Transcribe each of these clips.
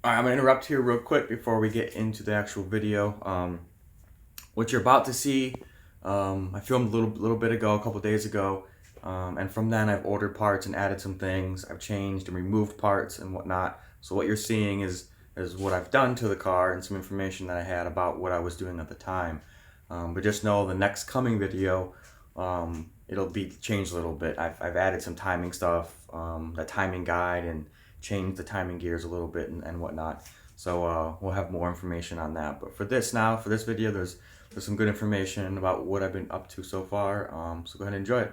Alright, I'm going to interrupt here real quick before we get into the actual video. What you're about to see, I filmed a little bit ago, a couple days ago, and from then I've ordered parts and added some things. I've changed and removed parts and whatnot. So what you're seeing is what I've done to the car and some information that I had about what I was doing at the time. But just know the next coming video, it'll be changed a little bit. I've added some timing stuff, the timing guide, and changed the timing gears a little bit and whatnot. So we'll have more information on that. But for this video, there's some good information about what I've been up to so far. So go ahead and enjoy it.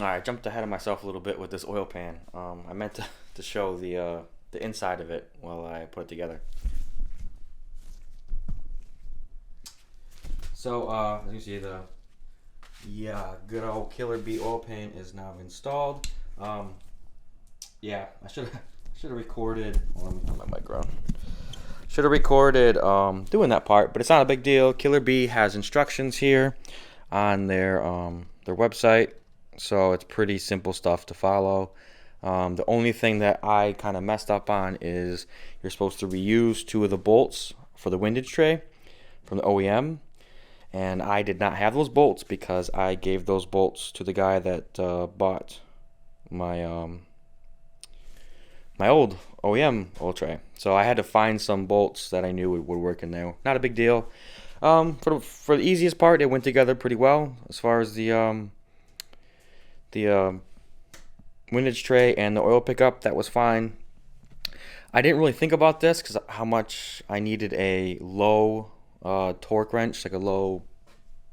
Alright, I jumped ahead of myself a little bit with this oil pan. I meant to show the inside of it while I put it together. So as you see, the good old Killer Bee oil pan is now installed. Yeah, I should have recorded. Let me put my mic around. Should have recorded doing that part, but it's not a big deal. Killer Bee has instructions here on their website, so it's pretty simple stuff to follow. The only thing that I kind of messed up on is you're supposed to reuse 2 of the bolts for the windage tray from the OEM, and I did not have those bolts because I gave those bolts to the guy that bought my my old OEM oil tray. So I had to find some bolts that I knew would work in there. Not a big deal. For the easiest part, it went together pretty well as far as the windage tray and the oil pickup. That was fine. I didn't really think about this because how much I needed a low torque wrench, like a low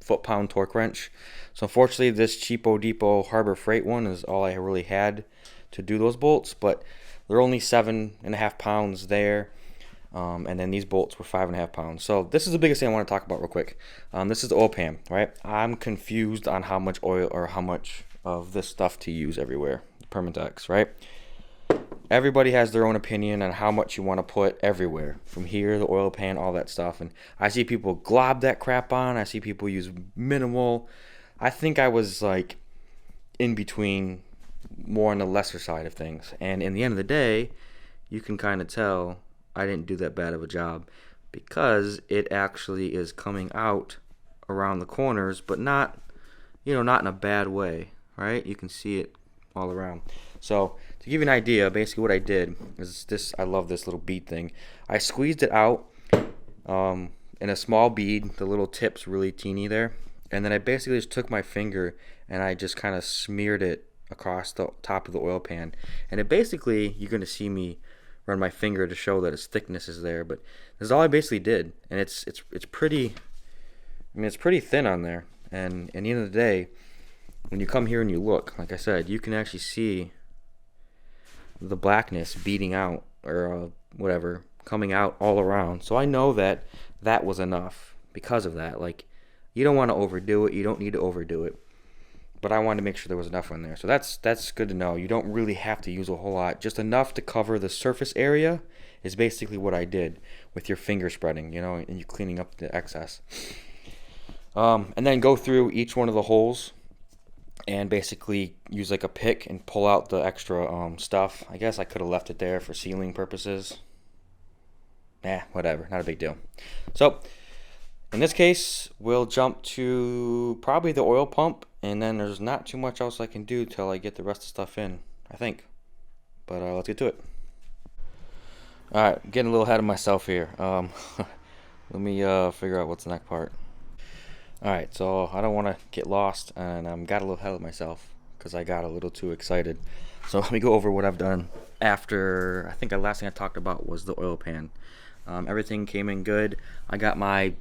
foot-pound torque wrench. So unfortunately, this cheapo depot Harbor Freight one is all I really had to do those bolts, but they're only 7.5 pounds there, and then these bolts were 5.5 pounds. So this is the biggest thing I want to talk about real quick. This is the oil pan, right? I'm confused on how much oil or how much of this stuff to use everywhere. Permatex, right? Everybody has their own opinion on how much you want to put everywhere. From here, the oil pan, all that stuff. And I see people glob that crap on. I see people use minimal. I think I was like in between, more on the lesser side of things. And in the end of the day, you can kind of tell I didn't do that bad of a job because it actually is coming out around the corners, but not in a bad way, right? You can see it all around. So to give you an idea, basically what I did is this. I love this little bead thing. I squeezed it out in a small bead. The little tip's really teeny there. And then I basically just took my finger and I just kind of smeared it across the top of the oil pan. And it basically, you're going to see me run my finger to show that its thickness is there. But this is all I basically did. And it's pretty, it's pretty thin on there. And at the end of the day, when you come here and you look, like I said, you can actually see the blackness beating out, or whatever, coming out all around. So I know that was enough because of that. Like, you don't want to overdo it. You don't need to overdo it. But I wanted to make sure there was enough in there. So that's good to know. You don't really have to use a whole lot. Just enough to cover the surface area is basically what I did with your finger spreading, and you cleaning up the excess. And then go through each one of the holes and basically use like a pick and pull out the extra stuff. I guess I could have left it there for sealing purposes. Whatever, not a big deal. So in this case, we'll jump to probably the oil pump, and then there's not too much else I can do till I get the rest of the stuff in, I think. But let's get to it. Alright, I'm getting a little ahead of myself here. Let me figure out what's the next part. Alright, so I don't want to get lost, and I got a little ahead of myself because I got a little too excited. So let me go over what I've done after. I think the last thing I talked about was the oil pan. Everything came in good. I got my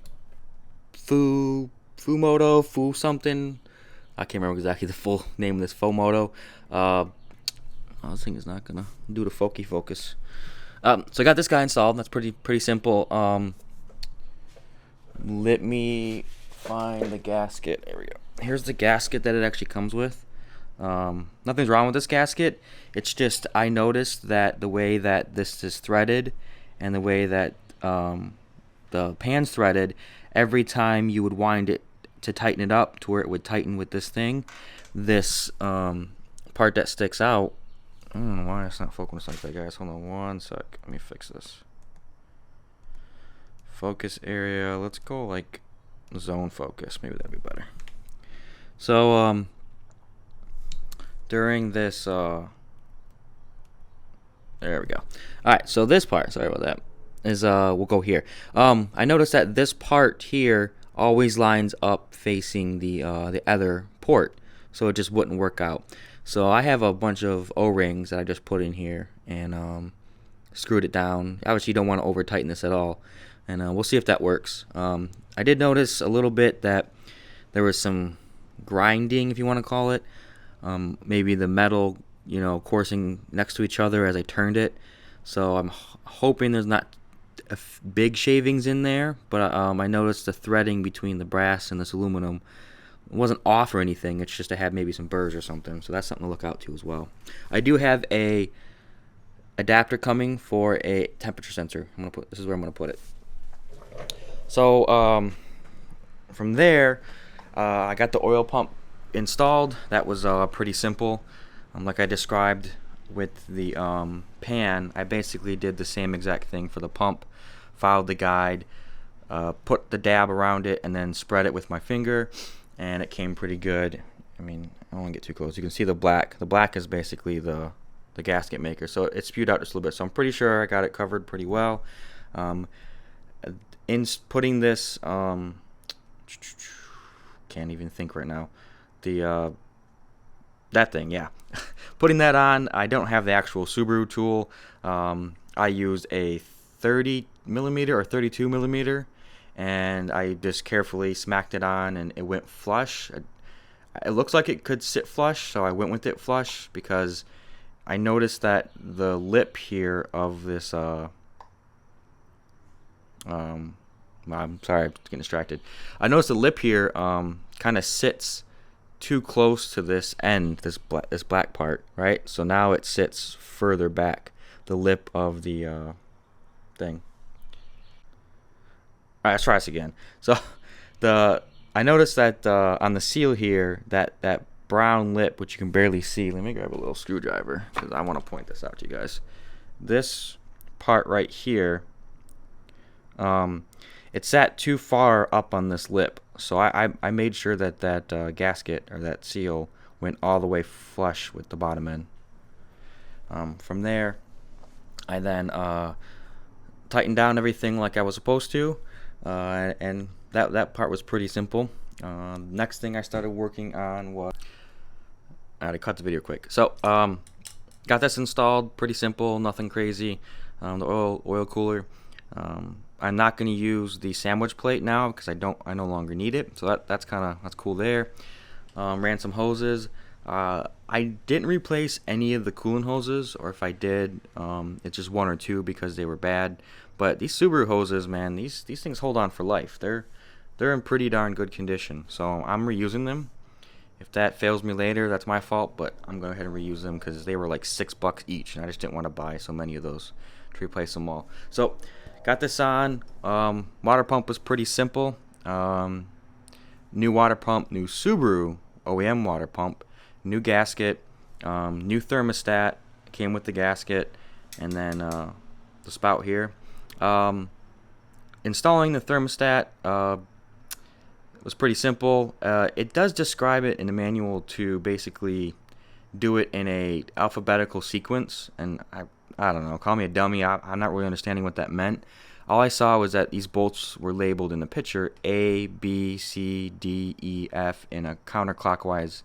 Fumoto something. I can't remember exactly the full name of this Fumoto. This thing is not gonna do the focus. So I got this guy installed. That's pretty simple. Let me find the gasket. There we go. Here's the gasket that it actually comes with. Nothing's wrong with this gasket. It's just I noticed that the way that this is threaded and the way that the pan's threaded, every time you would wind it to tighten it up to where it would tighten with this thing, this part that sticks out, I don't know why it's not focused like that, guys. Hold on one sec. Let me fix this. Focus area. Let's go like zone focus. Maybe that'd be better. So during this there we go. Alright, so this part, sorry about that, is we'll go here. I noticed that this part here always lines up facing the other port, so it just wouldn't work out. So I have a bunch of O-rings that I just put in here and screwed it down. Obviously you don't want to over tighten this at all, and we'll see if that works. I did notice a little bit that there was some grinding, if you want to call it. Maybe the metal, you know, coursing next to each other as I turned it. So I'm hoping there's not big shavings in there, but I noticed the threading between the brass and this aluminum wasn't off or anything. It's just I had maybe some burrs or something, so that's something to look out to as well. I do have a adapter coming for a temperature sensor. This is where I'm gonna put it. So from there, I got the oil pump installed. That was pretty simple. Like I described with the pan, I basically did the same exact thing for the pump. Followed the guide, put the dab around it, and then spread it with my finger, and it came pretty good. I mean, I don't want to get too close. You can see the black. The black is basically the gasket maker, so it spewed out just a little bit. So I'm pretty sure I got it covered pretty well. In putting this, can't even think right now. That thing, yeah. Putting that on, I don't have the actual Subaru tool. I used a 30 millimeter or 32 millimeter, and I just carefully smacked it on, and it went flush. It looks like it could sit flush, so I went with it flush because I noticed that the lip here of this I'm sorry, I'm getting distracted. I noticed the lip here kind of sits too close to this end, this black part, right? So now it sits further back, the lip of the thing. All right, let's try this again. So I noticed that on the seal here, that brown lip, which you can barely see. Let me grab a little screwdriver because I want to point this out to you guys. This part right here, it sat too far up on this lip, so I made sure that gasket or that seal went all the way flush with the bottom end. From there, I then tightened down everything like I was supposed to, and that part was pretty simple. Next thing I started working on was, I had to cut the video quick. So got this installed, pretty simple, nothing crazy. The oil cooler. I'm not going to use the sandwich plate now because I no longer need it. So that's cool there. Ran some hoses. I didn't replace any of the coolant hoses, or if I did, it's just one or two because they were bad. But these Subaru hoses, man, these things hold on for life. They're in pretty darn good condition. So I'm reusing them. If that fails me later, that's my fault. But I'm going to go ahead and reuse them because they were like $6 each, and I just didn't want to buy so many of those to replace them all. So got this on. Water pump was pretty simple. New water pump, new Subaru OEM water pump, new gasket, new thermostat came with the gasket, and then the spout here. Installing the thermostat was pretty simple. It does describe it in the manual to basically do it in a alphabetical sequence, and I don't know, call me a dummy. I'm not really understanding what that meant. All I saw was that these bolts were labeled in the picture A, B, C, D, E, F in a counterclockwise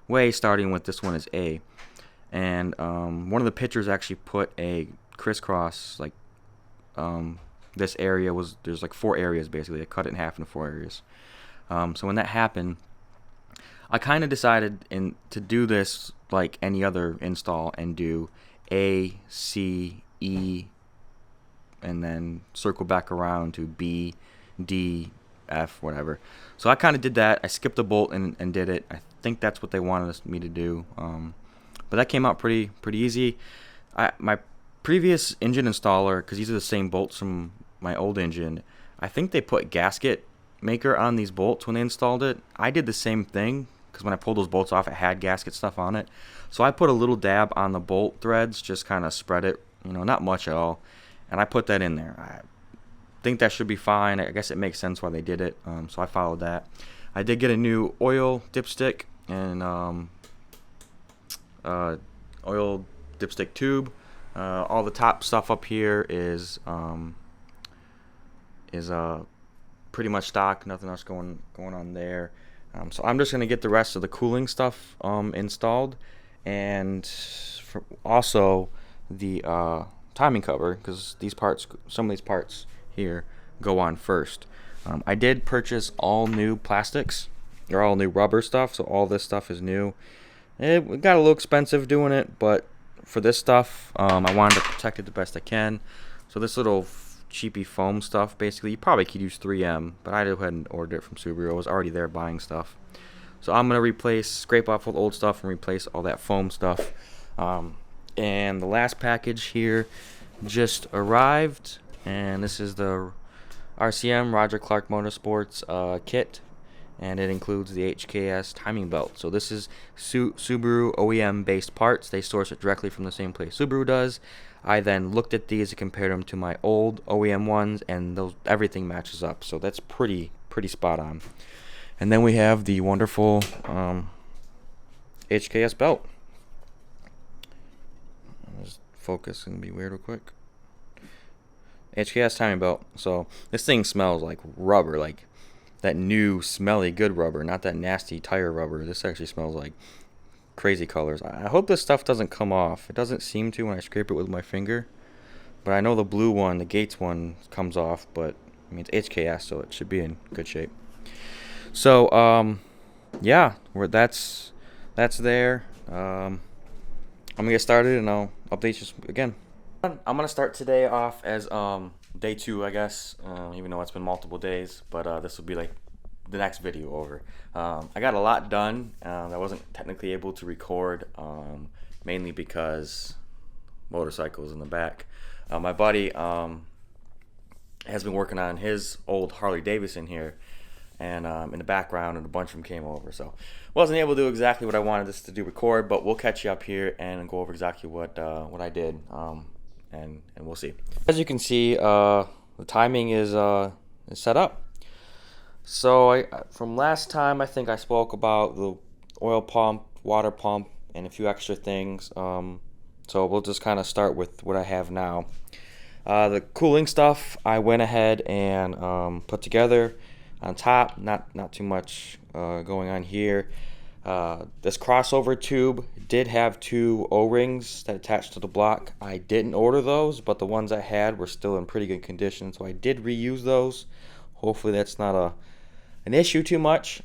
way, starting with this one is A. And one of the pictures actually put a crisscross, like this area was, there's like 4 areas basically. They cut it in half into 4 areas. So when that happened, I kind of decided to do this like any other install and do A, C, E, and then circle back around to B, D, F, whatever. So I kind of did that. I skipped a bolt and did it. I think that's what they wanted me to do. But that came out pretty easy. My previous engine installer, because these are the same bolts from my old engine, I think they put gasket maker on these bolts when they installed it. I did the same thing, because when I pulled those bolts off, it had gasket stuff on it. So I put a little dab on the bolt threads, just kind of spread it, not much at all, and I put that in there. I think that should be fine. I guess it makes sense why they did it, so I followed that. I did get a new oil dipstick and oil dipstick tube. All the top stuff up here is pretty much stock. Nothing else going on there. So I'm just gonna get the rest of the cooling stuff installed, and also the timing cover, because some of these parts here go on first. I did purchase all new plastics, or all new rubber stuff, so all this stuff is new. It got a little expensive doing it, but for this stuff, I wanted to protect it the best I can. So this little cheapy foam stuff, basically, you probably could use 3M, but I went ahead and ordered it from Subaru. I was already there buying stuff. So I'm going to scrape off all the old stuff and replace all that foam stuff. And the last package here just arrived, and this is the RCM, Roger Clark Motorsports kit, and it includes the HKS timing belt. So this is Subaru OEM based parts. They source it directly from the same place Subaru does. I then looked at these and compared them to my old OEM ones, and everything matches up. So that's pretty spot on. And then we have the wonderful HKS belt. This focus is gonna be weird real quick. HKS timing belt. So this thing smells like rubber, like that new smelly good rubber, not that nasty tire rubber. This actually smells like crazy colors. I hope this stuff doesn't come off. It doesn't seem to when I scrape it with my finger, but I know the blue one, the Gates one, comes off, but I mean it's HKS, so it should be in good shape. So yeah, that's there. I'm gonna get started and I'll update you again. I'm gonna start today off as day 2, I guess, even though it's been multiple days, but this will be like the next video over. I got a lot done that I wasn't technically able to record, mainly because motorcycles in the back. My buddy has been working on his old Harley Davidson here, and in the background, and a bunch of them came over, so wasn't able to do exactly what I wanted this to do, record, but we'll catch you up here and go over exactly what I did, and we'll see. As you can see, the timing is set up. So from last time, I think I spoke about the oil pump, water pump, and a few extra things. So we'll just kind of start with what I have now. The cooling stuff I went ahead and put together on top. Not too much going on here. This crossover tube did have 2 O-rings that attached to the block. I didn't order those, but the ones I had were still in pretty good condition, so I did reuse those. Hopefully that's not an issue too much.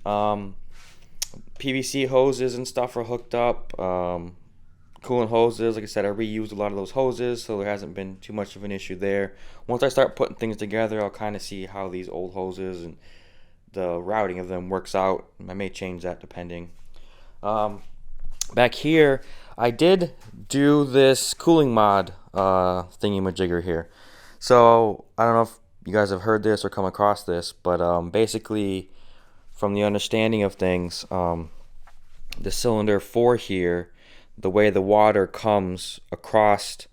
PVC hoses and stuff are hooked up. Coolant hoses, like I said, I reused a lot of those hoses, so there hasn't been too much of an issue there. Once I start putting things together, I'll kind of see how these old hoses and the routing of them works out. I may change that depending. Back here, I did do this cooling mod thingy-majigger here. So I don't know if you guys have heard this or come across this, but basically, from the understanding of things, the cylinder 4 here, the way the water comes across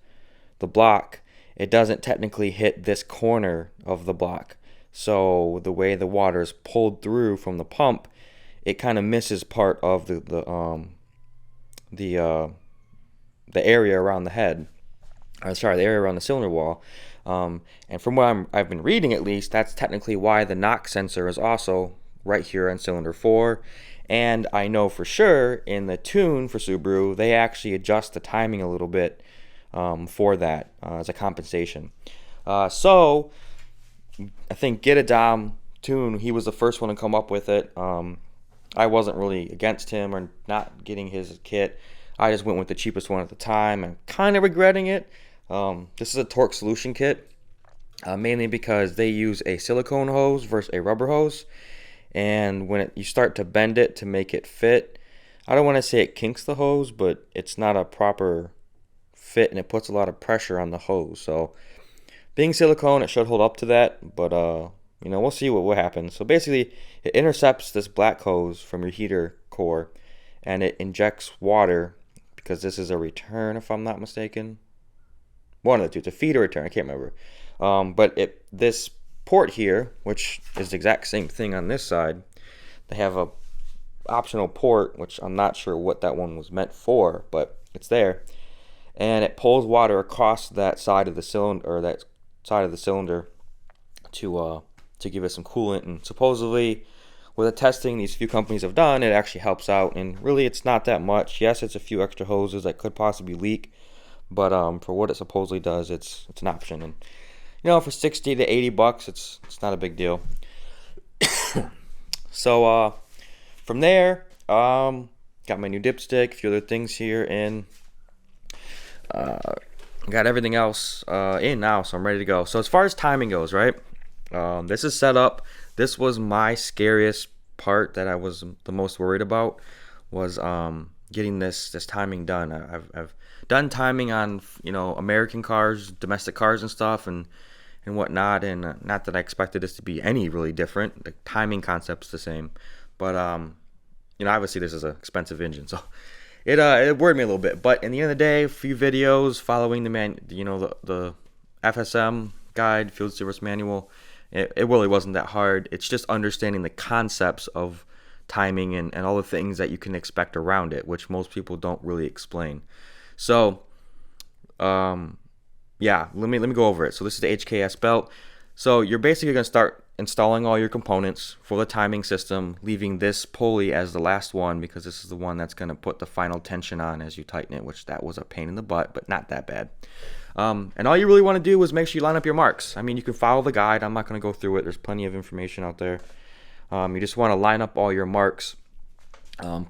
the block, it doesn't technically hit this corner of the block. So the way the water is pulled through from the pump, it kind of misses part of the area around the head. The area around the cylinder wall. And from what I've been reading, at least, that's technically why the knock sensor is also right here on cylinder 4. And I know for sure in the tune for Subaru, they actually adjust the timing a little bit for that as a compensation. So I think Get a Dom tune, he was the first one to come up with it. I wasn't really against him or not getting his kit. I just went with the cheapest one at the time. I'm kind of regretting it. This is a torque solution kit, mainly because they use a silicone hose versus a rubber hose. And when you start to bend it to make it fit, I don't want to say it kinks the hose, but it's not a proper fit and it puts a lot of pressure on the hose. So being silicone, it should hold up to that, but we'll see what happens. So basically, it intercepts this black hose from your heater core, and it injects water, because this is a return, if I'm not mistaken. One of the two, it's a feed or return, I can't remember. But this port here, which is the exact same thing on this side, they have a optional port, which I'm not sure what that one was meant for, but it's there, and it pulls water across that side of the cylinder, to give it some coolant. And supposedly, with the testing these few companies have done, it actually helps out. And really, it's not that much. Yes, it's a few extra hoses that could possibly leak, but for what it supposedly does, it's an option. And for 60 to 80 bucks, it's not a big deal. So from there, got my new dipstick, a few other things here, and got everything else in now, so I'm ready to go. So as far as timing goes, right, this is set up. This was my scariest part that I was the most worried about, was getting this timing done. I've done timing on American cars, domestic cars and stuff, and whatnot, and not that I expected this to be any really different. The timing concept's the same, but obviously this is an expensive engine, so it worried me a little bit. But in the end of the day, a few videos following the FSM guide, field service manual. It really wasn't that hard. It's just understanding the concepts of timing and all the things that you can expect around it, which most people don't really explain. So yeah, let me go over it. So this is the HKS belt. So you're basically going to start installing all your components for the timing system, leaving this pulley as the last one, because this is the one that's going to put the final tension on as you tighten it, which that was a pain in the butt, but not that bad. And all you really want to do is make sure you line up your marks. I mean, you can follow the guide. I'm not going to go through it. There's plenty of information out there. You just want to line up all your marks,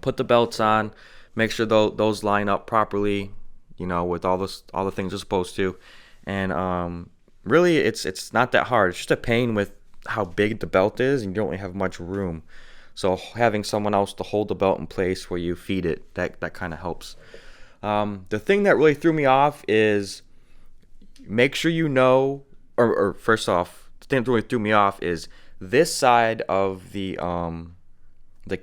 put the belts on, make sure those line up properly, with all the things they're supposed to. And really, it's not that hard. It's just a pain with how big the belt is, and you don't really have much room. So having someone else to hold the belt in place where you feed it, that kind of helps. The thing that really threw me off is, make sure or first off, the thing that really threw me off is this side of the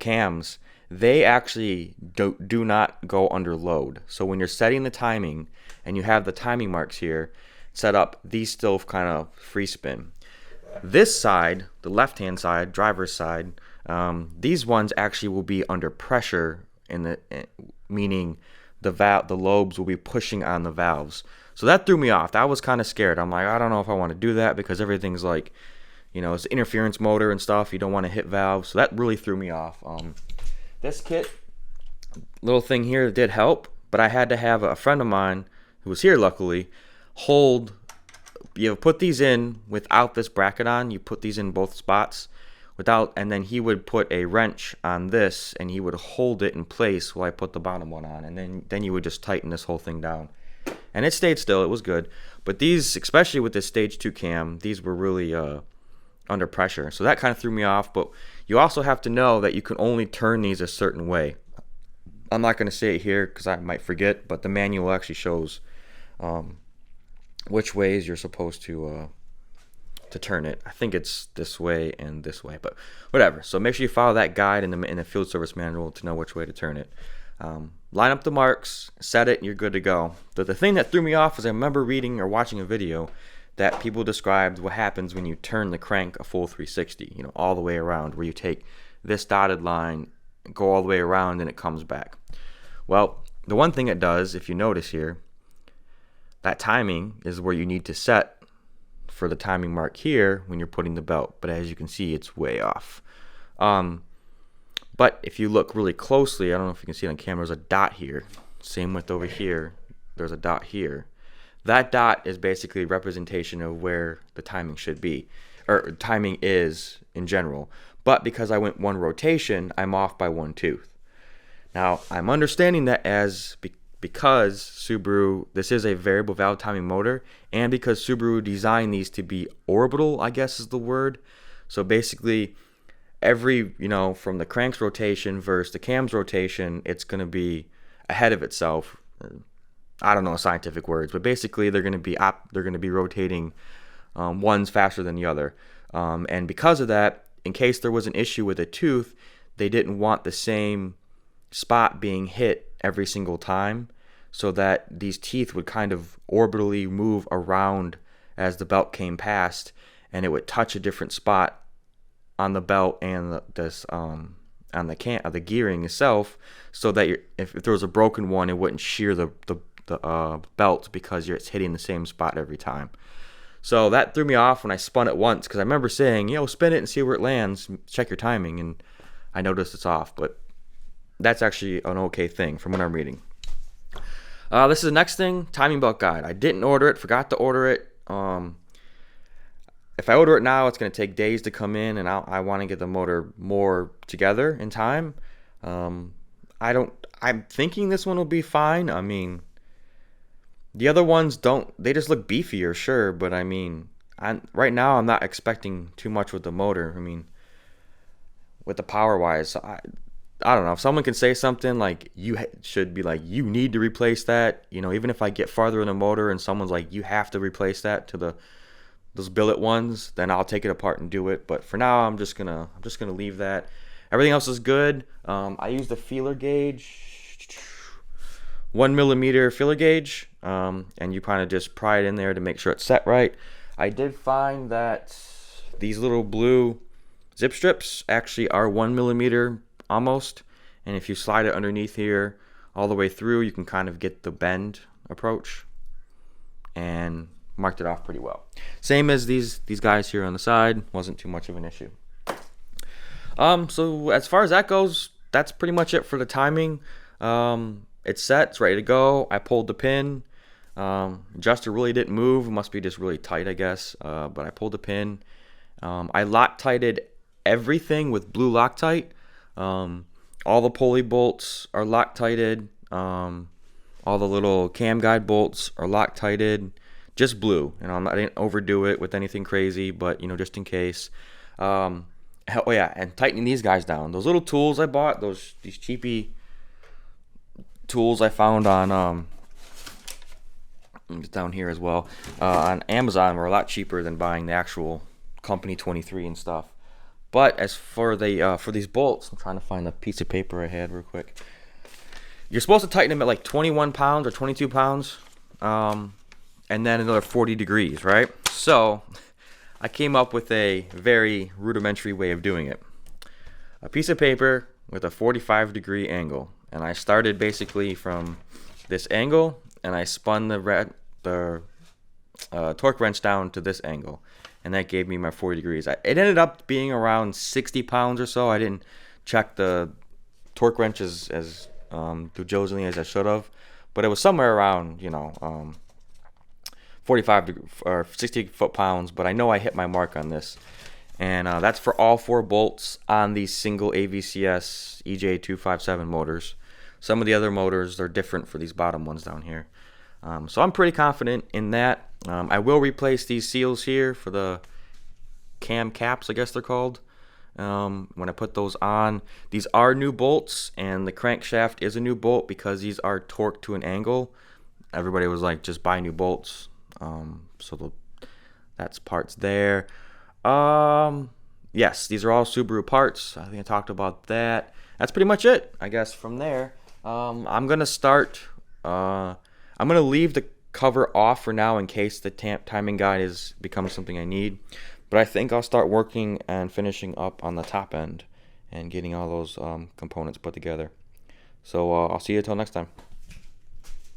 cams. They actually do not go under load. So when you're setting the timing and you have the timing marks here set up, these still kind of free spin. This side, the left-hand side, driver's side, these ones actually will be under pressure, meaning the lobes will be pushing on the valves. So that threw me off. I was kind of scared. I'm like, I don't know if I want to do that, because everything's like, it's interference motor and stuff. You don't want to hit valves. So that really threw me off. This kit, little thing here did help, but I had to have a friend of mine who was here, luckily, put these in without this bracket on. You put these in both spots and then he would put a wrench on this and he would hold it in place while I put the bottom one on, and then you would just tighten this whole thing down. And it stayed still. It was good. But these, especially with this stage 2 cam, these were really under pressure. So that kind of threw me off. But you also have to know that you can only turn these a certain way. I'm not going to say it here because I might forget, but the manual actually shows which ways you're supposed to turn it. I think it's this way and this way, but whatever. So make sure you follow that guide in the field service manual to know which way to turn it. Line up the marks, set it, and you're good to go. But the thing that threw me off is I remember reading or watching a video that people described what happens when you turn the crank a full 360, all the way around, where you take this dotted line, go all the way around, and it comes back. Well, the one thing it does, if you notice here, that timing is where you need to set for the timing mark here when you're putting the belt. But as you can see, it's way off. But if you look really closely, I don't know if you can see it on camera, there's a dot here. Same with over here, there's a dot here. That dot is basically a representation of where the timing should be, or timing is in general. But because I went one rotation, I'm off by one tooth. Now, I'm understanding that because Subaru, this is a variable valve timing motor, and because Subaru designed these to be orbital, I guess is the word. So basically, every, from the crank's rotation versus the cam's rotation, it's going to be ahead of itself. I don't know scientific words, but basically they're going to be rotating one's faster than the other. And because of that, in case there was an issue with a tooth, they didn't want the same spot being hit every single time, so that these teeth would kind of orbitally move around as the belt came past, and it would touch a different spot on the belt and on the gearing itself, so that if there was a broken one, it wouldn't shear the belt because it's hitting the same spot every time. So that threw me off when I spun it once, because I remember saying, spin it and see where it lands, check your timing, and I noticed it's off. But that's actually an okay thing from what I'm reading. This is the next thing, timing belt guide. I didn't order it, forgot to order it. If I order it now, it's going to take days to come in, and I want to get the motor more together in time. I'm thinking this one will be fine. I mean, the other ones they just look beefier, sure, but I mean, right now I'm not expecting too much with the motor. I mean, with the power wise, I don't know. If someone can say something like, you should be like, you need to replace that, even if I get farther in the motor and someone's like, you have to replace that to those billet ones, then I'll take it apart and do it. But for now, I'm just gonna leave that. Everything else is good. I used a feeler gauge, 1 millimeter feeler gauge, and you kind of just pry it in there to make sure it's set right. I did find that these little blue zip strips actually are 1 millimeter almost, and if you slide it underneath here all the way through, you can kind of get the bend approach, and marked it off pretty well. Same as these guys here on the side, wasn't too much of an issue. So as far as that goes, that's pretty much it for the timing. It's set, it's ready to go. I pulled the pin. Adjuster really didn't move. It must be just really tight, I guess. But I pulled the pin. I Loctited everything with blue Loctite. All the pulley bolts are Loctited. All the little cam guide bolts are Loctited. Just blue. I didn't overdo it with anything crazy, but just in case. Oh yeah, and tightening these guys down. Those little tools I bought, these cheapy tools I found on down here as well on Amazon, were a lot cheaper than buying the actual Company 23 and stuff. But as for for these bolts, I'm trying to find the piece of paper I had real quick. You're supposed to tighten them at like 21 pounds or 22 pounds, and then another 40 degrees, right? So I came up with a very rudimentary way of doing it. A piece of paper with a 45 degree angle, and I started basically from this angle, and I spun the torque wrench down to this angle, and that gave me my 40 degrees. It ended up being around 60 pounds or so. I didn't check the torque wrench as diligently as I should have, but it was somewhere around 45 or 60 foot-pounds. But I know I hit my mark on this, and that's for all 4 bolts on these single AVCS EJ257 motors. Some of the other motors are different for these bottom ones down here. So I'm pretty confident in that. I will replace these seals here for the cam caps, I guess they're called. When I put those on, these are new bolts, and the crankshaft is a new bolt because these are torqued to an angle. Everybody was like, just buy new bolts. So that's parts there. Yes, these are all Subaru parts. I think I talked about that. That's pretty much it, I guess, from there. I'm gonna leave the cover off for now in case the timing guide becomes something I need. But I think I'll start working and finishing up on the top end and getting all those components put together. So I'll see you until next time.